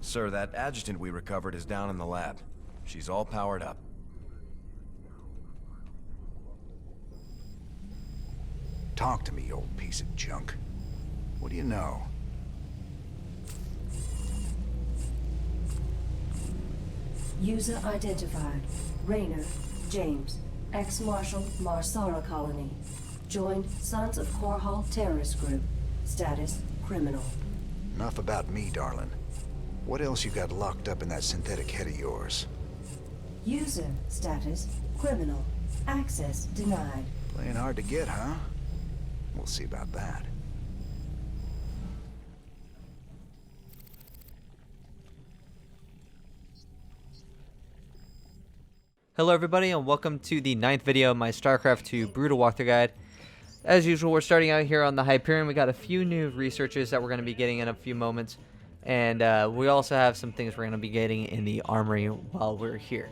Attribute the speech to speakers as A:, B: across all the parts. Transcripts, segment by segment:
A: Sir, that adjutant we recovered is down in the lab. She's all powered up.
B: Talk to me, you old piece of junk. What do you know?
C: User identified. Raynor, James. Ex-Marshal, Marsara Colony. Joined Sons of Korhal Terrorist Group. Status, criminal.
B: Enough about me, darling. What else you got locked up in that synthetic head of yours?
C: User status, criminal. Access denied.
B: Playing hard to get, huh? We'll see about that.
D: Hello everybody and welcome to the 9th video of my Starcraft 2 Brutal Walkthrough Guide. As usual, we're starting out here on the Hyperion. We got a few new researches that we're going to be getting in a few moments. And we also have some things we're going to be getting in the Armory while we're here.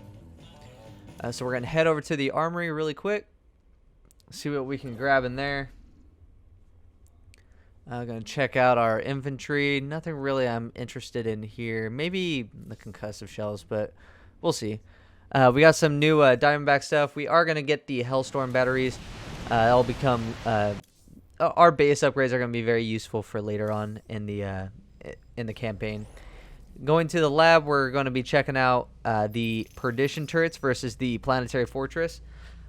D: So we're going to head over to the Armory really quick. See what we can grab in there. I'm going to check out our infantry. Nothing really I'm interested in here. Maybe the concussive shells, but we'll see. We got some new Diamondback stuff. We are going to get the Hellstorm batteries. That'll become... our base upgrades are going to be very useful for later on in the campaign. Going to the lab, we're going to be checking out the Perdition turrets versus the Planetary Fortress.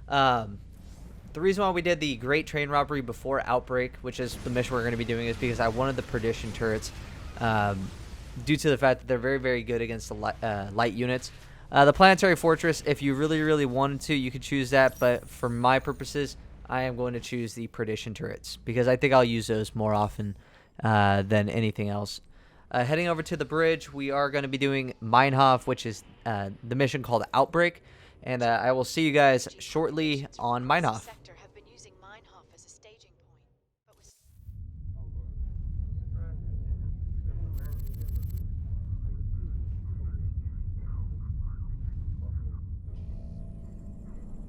D: The reason why we did the Great Train Robbery before Outbreak, which is the mission we're going to be doing, is because I wanted the Perdition turrets due to the fact that they're very, very good against the light units. The Planetary Fortress, if you really, really wanted to, you could choose that. But for my purposes, I am going to choose the Perdition turrets because I think I'll use those more often than anything else. Heading over to the bridge, we are going to be doing Meinhoff, which is the mission called Outbreak. And I will see you guys shortly on Meinhoff.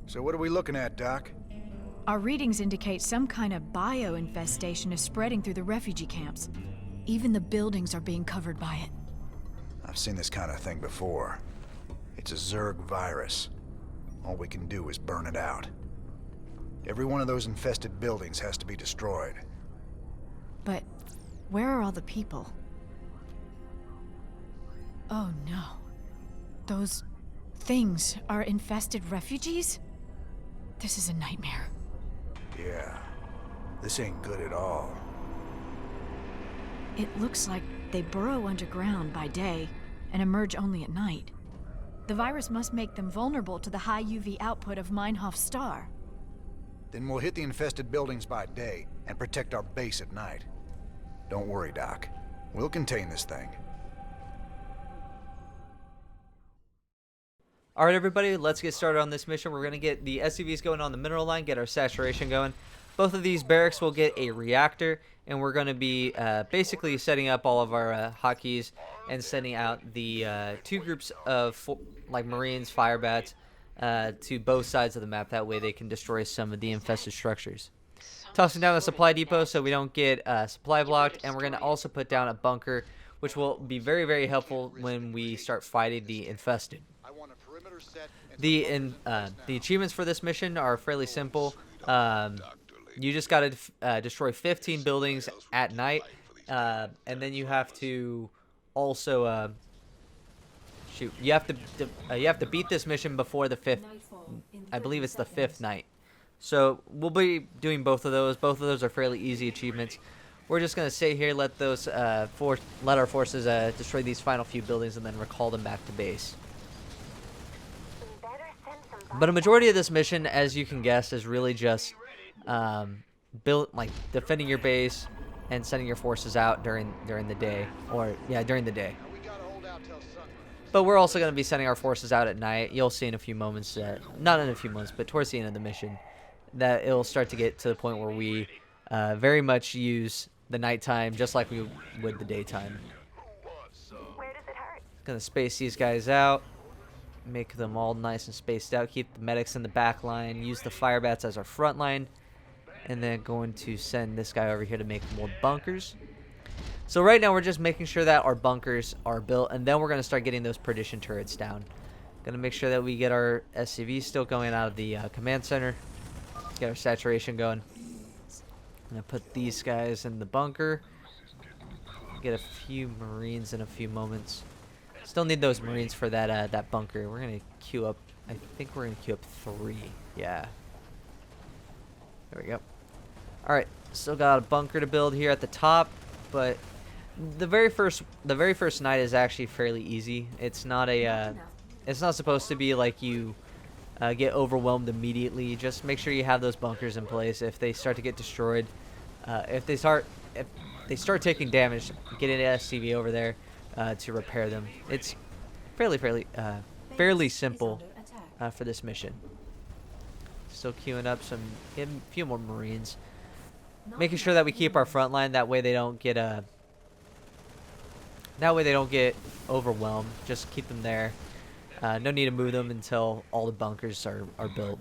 B: So what are we looking at, Doc?
E: Our readings indicate some kind of bio-infestation is spreading through the refugee camps. Even the buildings are being covered by it.
B: I've seen this kind of thing before. It's a Zerg virus. All we can do is burn it out. Every one of those infested buildings has to be destroyed.
E: But where are all the people? Oh no. Those things are infested refugees? This is a nightmare.
B: Yeah. This ain't good at all.
E: It looks like they burrow underground by day and emerge only at night. The virus must make them vulnerable to the high UV output of Meinhoff's star.
B: Then we'll hit the infested buildings by day and protect our base at night. Don't worry, Doc. We'll contain this thing.
D: Alright everybody, let's get started on this mission. We're going to get the SCVs going on the mineral line, get our saturation going. Both of these barracks will get a reactor, and we're going to be basically setting up all of our hotkeys and sending out the two groups of like Marines, fire bats, to both sides of the map. That way they can destroy some of the infested structures. Tossing down a supply depot so we don't get supply blocked, and we're going to also put down a bunker, which will be very, very helpful when we start fighting the infested. The achievements for this mission are fairly simple. You just got to destroy 15 buildings at night, and then you have to also you have to beat this mission before the 5th. I believe it's the 5th night. So we'll be doing both of those. Both of those are fairly easy achievements. We're just gonna stay here, let those let our forces destroy these final few buildings, and then recall them back to base. But a majority of this mission, as you can guess, is really just defending your base and sending your forces out during the day, during the day. But we're also going to be sending our forces out at night. You'll see in a few moments, not in a few months, but towards the end of the mission, that it'll start to get to the point where we very much use the nighttime just like we would the daytime. Gonna space these guys out. Make them all nice and spaced out. Keep the medics in the back line. Use the fire bats as our front line. And then going to send this guy over here to make more bunkers. So right now we're just making sure that our bunkers are built, and then we're going to start getting those Perdition turrets down. Going to make sure that we get our SCV still going out of the command center. Get our saturation going. I'm going to put these guys in the bunker. Get a few Marines in a few moments. Still need those Marines for that that bunker. We're going to queue up. I think we're going to queue up 3. Yeah. There we go. Alright. Still got a bunker to build here at the top. But the very first night is actually fairly easy. It's not a... it's not supposed to be like you get overwhelmed immediately. Just make sure you have those bunkers in place. If they start to get destroyed, if they start taking damage, get an SCV over there to repair them. It's fairly simple for this mission. Still queuing up a few more Marines, making sure that we keep our front line. That way they don't get overwhelmed. Just keep them there. No need to move them until all the bunkers are built.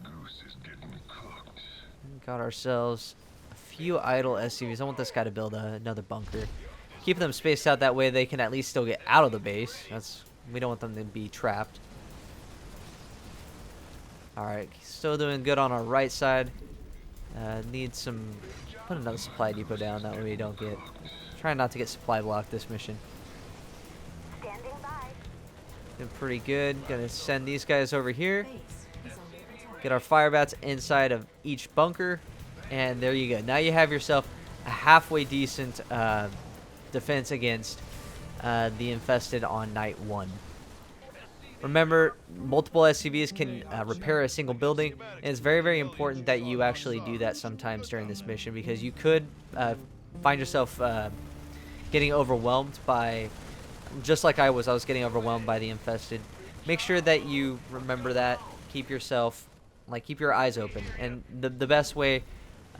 D: Got ourselves a few idle SCVs. I want this guy to build another bunker. Keep them spaced out, that way they can at least still get out of the base. We don't want them to be trapped. Alright, still doing good on our right side. Put another supply depot down, that way we don't get... Trying not to get supply blocked this mission. Doing pretty good. Gonna send these guys over here. Get our fire bats inside of each bunker. And there you go. Now you have yourself a halfway decent defense against the infested on night 1. Remember, multiple SCVs can repair a single building, and it's very, very important that you actually do that sometimes during this mission, because you could find yourself getting overwhelmed by, just like I was getting overwhelmed by the infested. Make sure that you remember that. Keep your eyes open. And the best way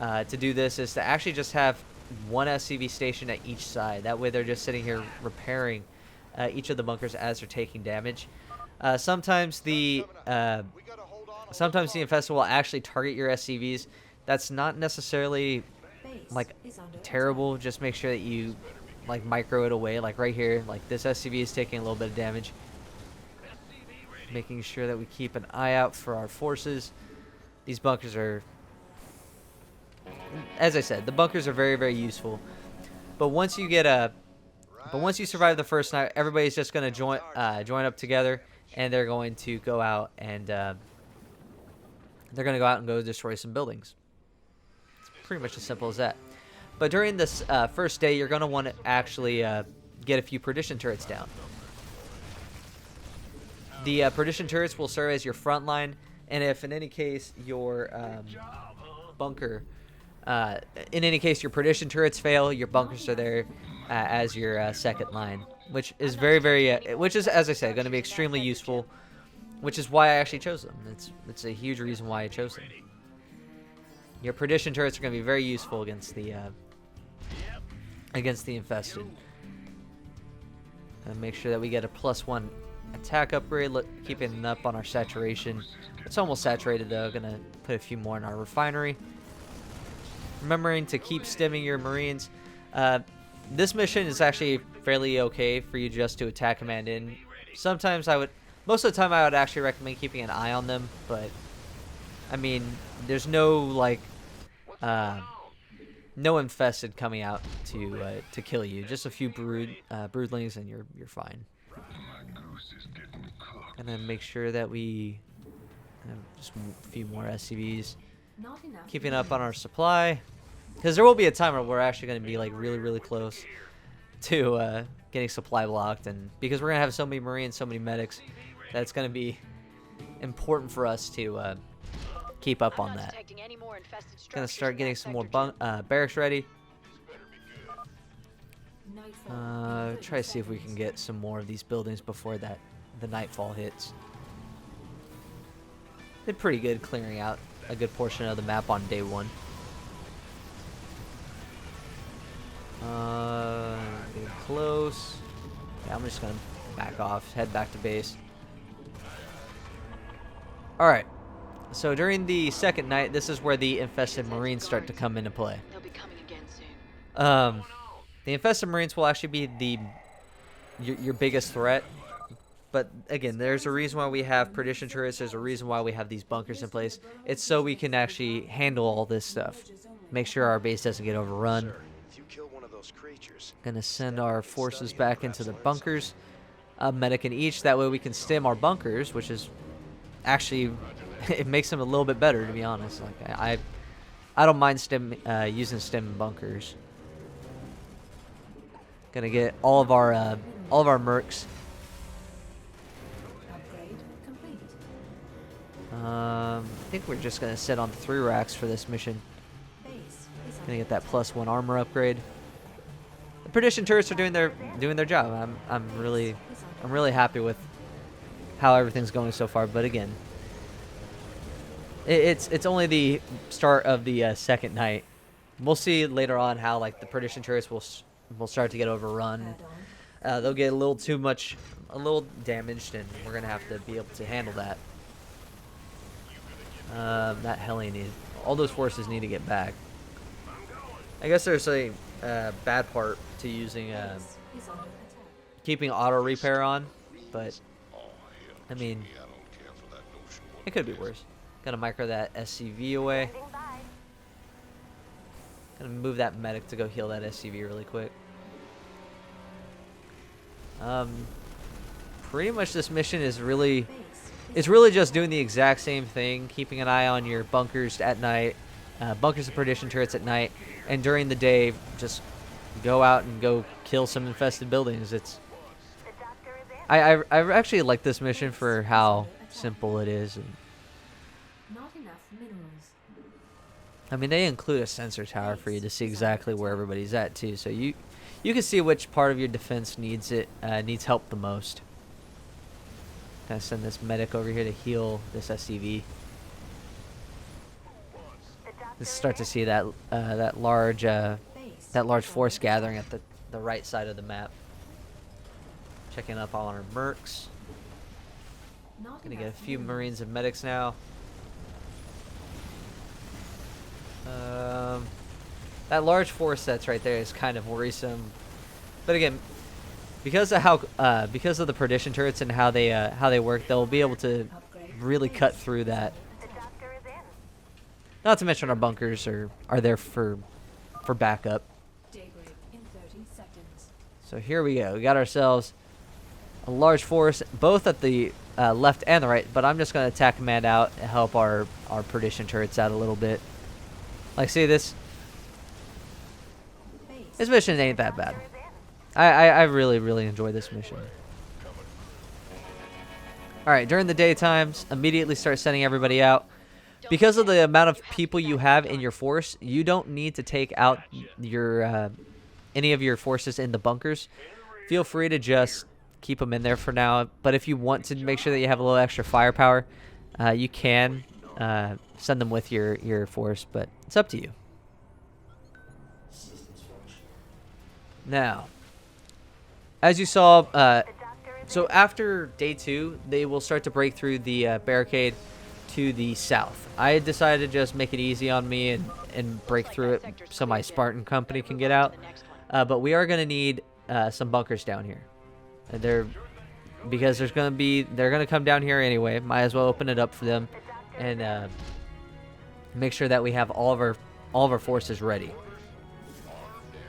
D: to do this is to actually just have one SCV station at each side. That way they're just sitting here repairing each of the bunkers as they're taking damage. Sometimes the infested will actually target your SCVs. That's not necessarily terrible. Just make sure that you micro it away. Like right here, this SCV is taking a little bit of damage. Making sure that we keep an eye out for our forces. These bunkers are, as I said, the bunkers are very, very useful. But once you survive the first night, everybody's just gonna join up together, and they're going to go out and go destroy some buildings. It's pretty much as simple as that. But during this first day, you're gonna want to actually get a few Perdition turrets down. The Perdition turrets will serve as your front line, and if in any case your your Perdition turrets fail, your bunkers are there as your second line, which is which is, as I said, going to be extremely useful, which is why I actually chose them. It's a huge reason why I chose them. Your Perdition turrets are going to be very useful against the infested. And make sure that we get a +1 attack upgrade. Keeping it up on our saturation. It's almost saturated though. Gonna put a few more in our refinery. Remembering to keep stimming your Marines. This mission is actually fairly okay for you just to attack command in. Sometimes most of the time I would actually recommend keeping an eye on them, but I mean, there's no no infested coming out to kill you. Just a few broodlings, and you're fine. And then make sure that we have just a few more SCVs. Keeping up on our supply, because there will be a time where we're actually going to be really, really close to getting supply blocked, and because we're going to have so many Marines, so many medics, that's going to be important for us to keep up on that. Going to start getting some more barracks ready. Try to see if we can get some more of these buildings before the nightfall hits. Did pretty good clearing out a good portion of the map on day 1. Getting close. Yeah, I'm just gonna back off, head back to base. Alright, so during the second night, this is where the infested Marines start to come into play.
E: They'll be coming again soon.
D: The infested Marines will actually be your biggest threat. But again, there's a reason why we have Perdition turrets. There's a reason why we have these bunkers in place. It's so we can actually handle all this stuff. Make sure our base doesn't get overrun. Gonna send our forces back into the bunkers. A medic in each. That way we can stem our bunkers, which is actually it makes them a little bit better, to be honest. Like I don't mind using stem bunkers. Gonna get all of our mercs. I think we're just gonna sit on the 3 racks for this mission. Gonna get that +1 armor upgrade. The Perdition turrets are doing their job. I'm really happy with how everything's going so far. But again, it's only the start of the second night. We'll see later on how like the Perdition turrets will start to get overrun. They'll get a little damaged, and we're gonna have to be able to handle that. That Hellion all those forces need to get back. I guess there's a bad part to using keeping auto repair on, but I mean it could be worse. Gotta micro that SCV away. Gonna move that medic to go heal that SCV really quick. Pretty much this mission is really just doing the exact same thing, keeping an eye on your bunkers at night, bunkers and Perdition turrets at night, and during the day, just go out and go kill some infested buildings. I actually like this mission for how simple it is. And, I mean, they include a sensor tower for you to see exactly where everybody's at too, so you can see which part of your defense needs help the most. Gonna send this medic over here to heal this SCV. Let's start to see that large force gathering at the right side of the map. Checking up on our mercs. Gonna get a few Marines and medics now. That large force that's right there is kind of worrisome, but again, because of the Perdition turrets and how they work, they'll be able to really cut through that. Not to mention our bunkers are there for backup. So here we go. We got ourselves a large force, both at the left and the right. But I'm just gonna attack command out and help our Perdition turrets out a little bit. Like, see this mission ain't that bad. I really enjoy this mission. Alright, during the daytimes, immediately start sending everybody out. Because of the amount of people you have in your force, you don't need to take out your any of your forces in the bunkers. Feel free to just keep them in there for now. But if you want to make sure that you have a little extra firepower, you can send them with your force, but it's up to you. Now, as you saw, so after day 2, they will start to break through the barricade to the south. I decided to just make it easy on me and break through it so my Spartan company can get out. But we are going to need some bunkers down here. Because they're going to come down here anyway. Might as well open it up for them and make sure that we have all of our forces ready.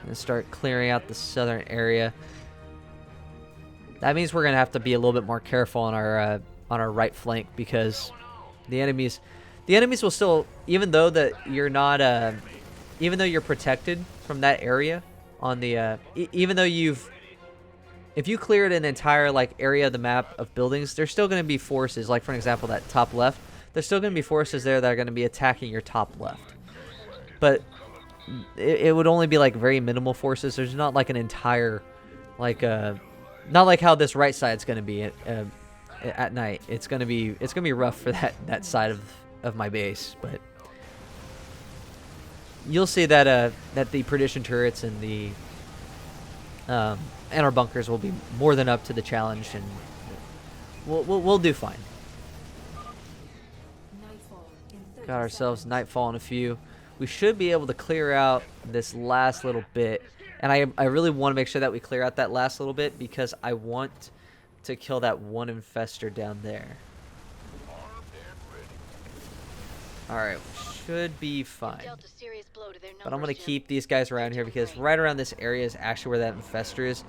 D: And start clearing out the southern area. That means we're gonna have to be a little bit more careful on our right flank, because the enemies will still, even though you're not even though you're protected from that area on the even though if you cleared an entire area of the map of buildings, there's still going to be forces, like for an example that top left, there's still going to be forces there that are going to be attacking your top left. But it would only be very minimal forces. There's not an entire not like how this right side's going to be at night. It's going to be rough for that side of my base, but you'll see that that the Perdition turrets and the and our bunkers will be more than up to the challenge, and we'll do fine. Got ourselves Nightfall in a few. We should be able to clear out this last little bit And I really want to make sure that we clear out that last little bit because I want to kill that one infestor down there. Alright, should be fine. But I'm going to keep these guys around here because right around this area is actually where that infestor is.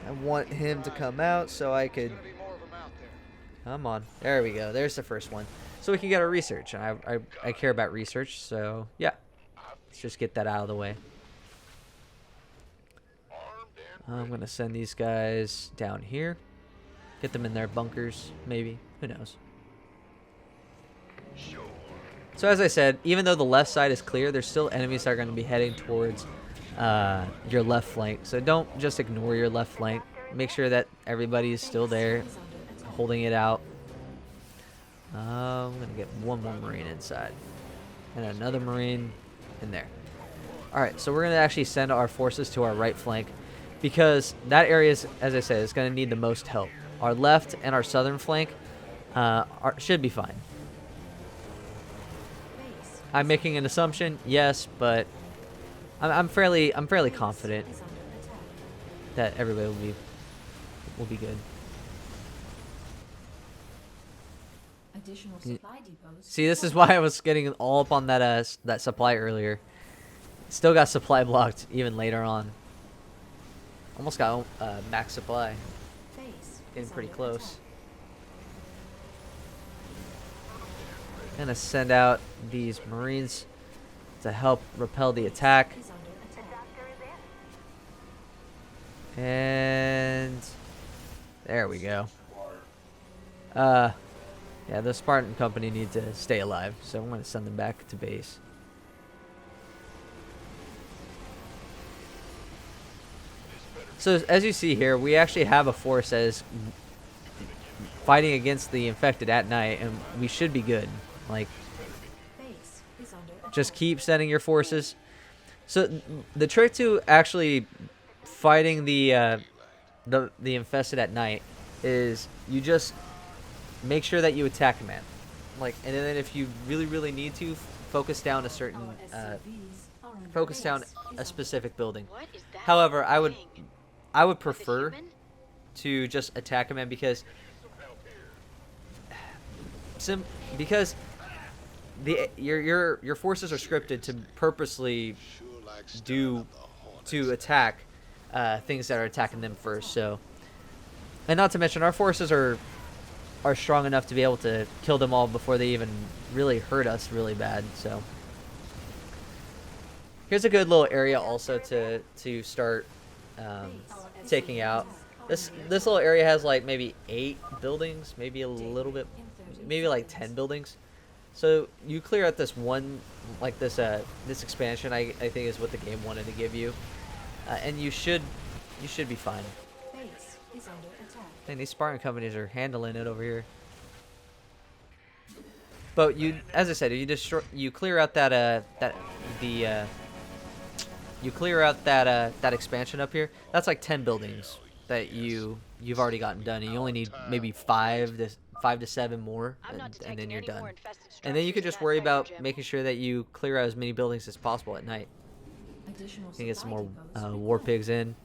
D: I want him to come out so I could... Come on. There we go. There's the first one. So we can get our research. And I care about research, so yeah. Let's just get that out of the way. I'm going to send these guys down here. Get them in their bunkers, maybe. Who knows? So as I said, even though the left side is clear, there's still enemies that are going to be heading towards your left flank. So don't just ignore your left flank. Make sure that everybody is still there, holding it out. I'm going to get one more Marine inside. And another Marine in there. Alright, so we're going to actually send our forces to our right flank. Because that area, is, as I said, is going to need the most help. Our left and our southern flank should be fine. I'm making an assumption, yes, but I'm fairly confident that everybody will be good.
C: Additional supply depots.
D: See, this is why I was getting all up on that that supply earlier. Still got supply blocked even later on. Almost got max supply. Getting pretty close. Gonna send out these Marines to help repel the attack. And there we go. Yeah, the Spartan company need to stay alive, so I'm gonna send them back to base. So as you see here, we actually have a force that is fighting against the infected at night, and we should be good. Like, just keep sending your forces. So the trick to actually fighting the infested at night is you just make sure that you attack command. Like, and then if you really need to, focus down a certain focus down a specific building. However, I would prefer to just attack command because your forces are scripted to purposely attack things that are attacking them first. So, and not to mention our forces are strong enough to be able to kill them all before they even really hurt us really bad. So here's a good little area also to start taking out. This little area has like maybe 8 buildings, maybe a little bit, maybe like 10 buildings. So you clear out this one, like this expansion, I think is what the game wanted to give you, and you should be fine. And these Spartan companies are handling it over here. But as I said, you clear out that expansion up here. That's like 10 buildings that you've already gotten done, and you only need maybe 5 to 7 more, and then you're done. And then you could just worry about making sure that you clear out as many buildings as possible at night. You can get some more war pigs in.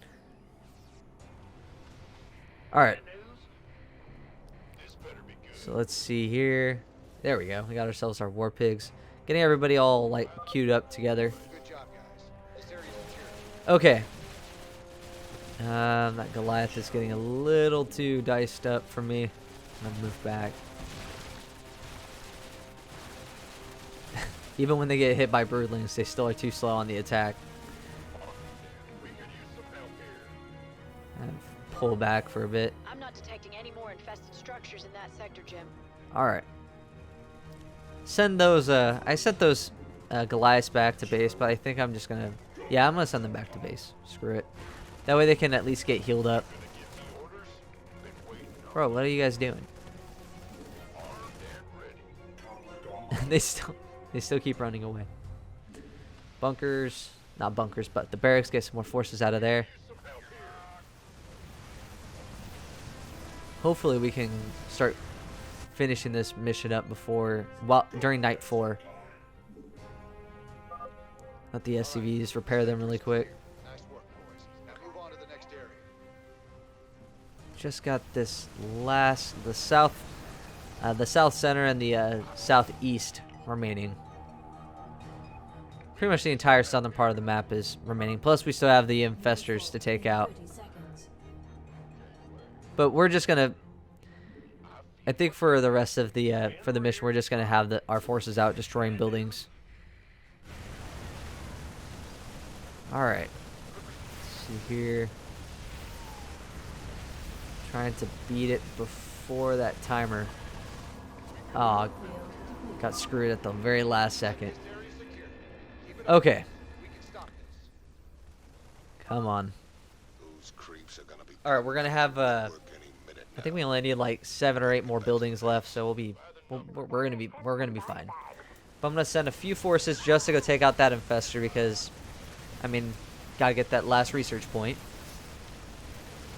D: All right. So let's see here. There we go. We got ourselves our war pigs. Getting everybody all like queued up together. Okay. That Goliath is getting a little too diced up for me. I'm gonna move back. Even when they get hit by broodlings, they still are too slow on the attack. And pull back for a bit.
E: I'm not detecting any more infested structures in that sector, Jim.
D: All right. Send those. I sent those Goliaths back to base, but I think I'm just gonna. Yeah, I'm gonna send them back to base. Screw it. That way they can at least get healed up. Bro, what are you guys doing? They still keep running away. Bunkers, not bunkers, but the barracks, get some more forces out of there. Hopefully we can start finishing this mission up during night 4. Let the SCVs repair them really quick. just got this the south center and the southeast remaining. Pretty much the entire southern part of the map is remaining. Plus, we still have the infestors to take out.
C: 30 seconds.
D: But we're just gonna. I think for the rest of the for the mission, we're just gonna have our forces out destroying buildings. All right. Let's see here. Trying to beat it before that timer. Oh, got screwed at the very last second. Okay. Come on. All right, we're gonna have. I think we only need like 7 or 8 more buildings left, so we're gonna be fine. But I'm gonna send a few forces just to go take out that infestor because, I mean, gotta get that last research point.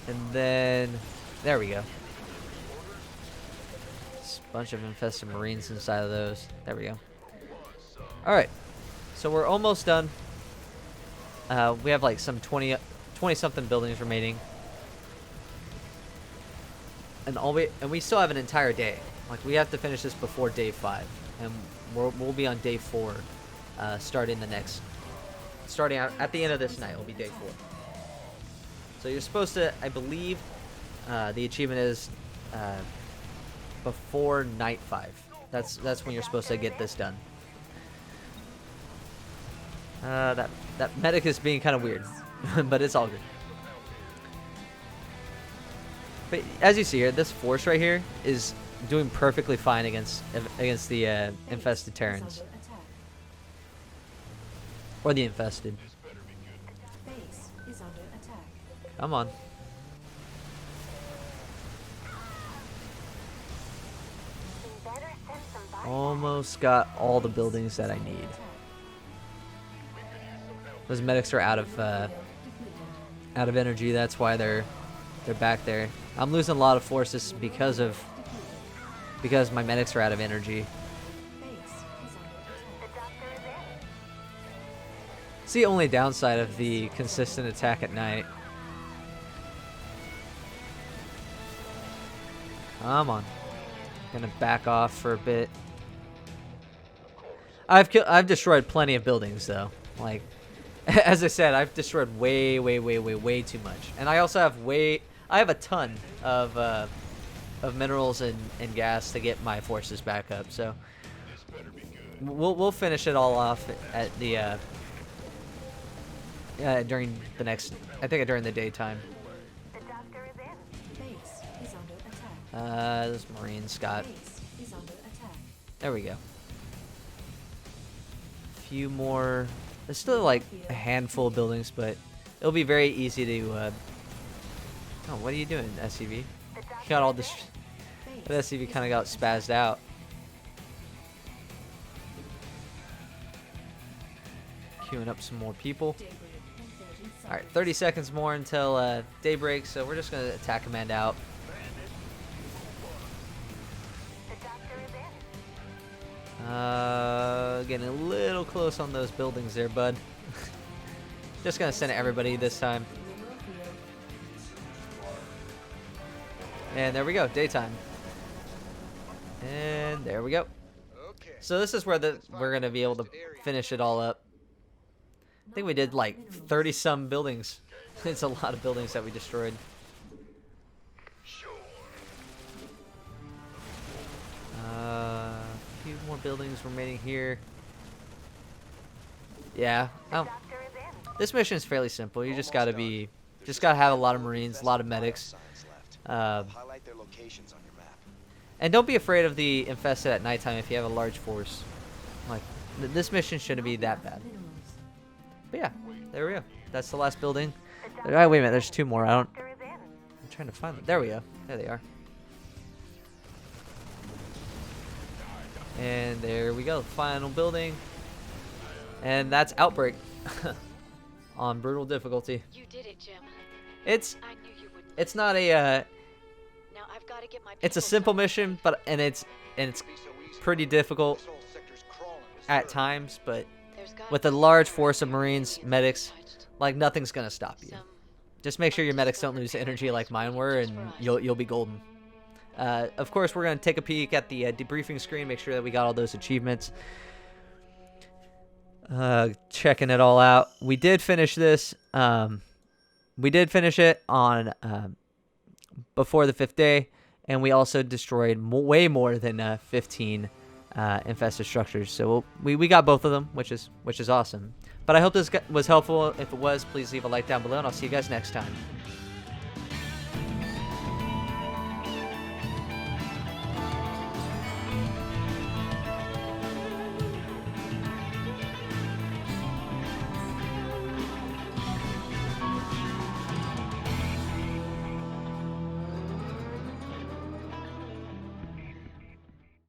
D: And then there we go. Just a bunch of infested marines inside of those. There we go. All right. So we're almost done. We have like some 20 something buildings remaining. And we still have an entire day. Like we have to finish this before day 5. And we'll be on day 4 starting out at the end of this night will be day 4. So you're supposed to, I believe the achievement is before night 5. That's when you're supposed to get this done. That medic is being kind of weird, but it's all good. But as you see here, this force right here is doing perfectly fine against the infested Terrans. Or the infested.
C: Base is under attack.
D: Come on. Almost got all the buildings that I need. Those medics are out of energy. That's why they're back there. I'm losing a lot of forces because my medics are out of energy. It's the only downside of the consistent attack at night. Come on. Gonna back off for a bit. I've destroyed plenty of buildings though. Like, as I said, I've destroyed way too much. And I also have I have a ton of minerals and gas to get my forces back up. So we'll finish it all off at the during the next, I think during the daytime.
C: Base is under attack.
D: This Marine Scott.
C: Base is under attack.
D: There we go. Few more. There's still like a handful of buildings, but it'll be very easy to. Oh, what are you doing, SCV? Got all this. The SCV kind of got spazzed out. Queuing up some more people. All right, 30 seconds more until daybreak, so we're just gonna attack command out. Getting a little close on those buildings there, bud. Just gonna send everybody this time. And there we go, daytime. And there we go. So this is where we're gonna be able to finish it all up. I think we did like 30 some buildings. It's a lot of buildings that we destroyed. A few more buildings remaining here. Yeah. This mission is fairly simple. You just gotta have a lot of Marines, a lot of medics. And don't be afraid of the infested at nighttime if you have a large force. Like, this mission shouldn't be that bad. But yeah, there we go. That's the last building. Wait a minute, there's 2 more. I'm trying to find them. There we go. There they are. And there we go, the final building. And that's Outbreak. On brutal difficulty.
E: You did it, Jim.
D: It's
E: I knew you would.
D: it's not a
E: Now I've got to get my
D: it's a
E: people
D: simple
E: somewhere.
D: mission, but it's pretty difficult at times, but
E: There's gotta
D: with a
E: be
D: large
E: somewhere
D: force of
E: where
D: Marines,
E: the
D: medics,
E: touched.
D: like nothing's gonna stop you.
E: Some
D: Just make sure your medics don't lose energy like mine were, and you'll be golden. Of course, we're going to take a peek at the debriefing screen, make sure that we got all those achievements. Checking it all out. We did finish this. We did finish it on before the 5th day, and we also destroyed way more than 15 infested structures. So we got both of them, which is awesome. But I hope this was helpful. If it was, please leave a like down below, and I'll see you guys next time.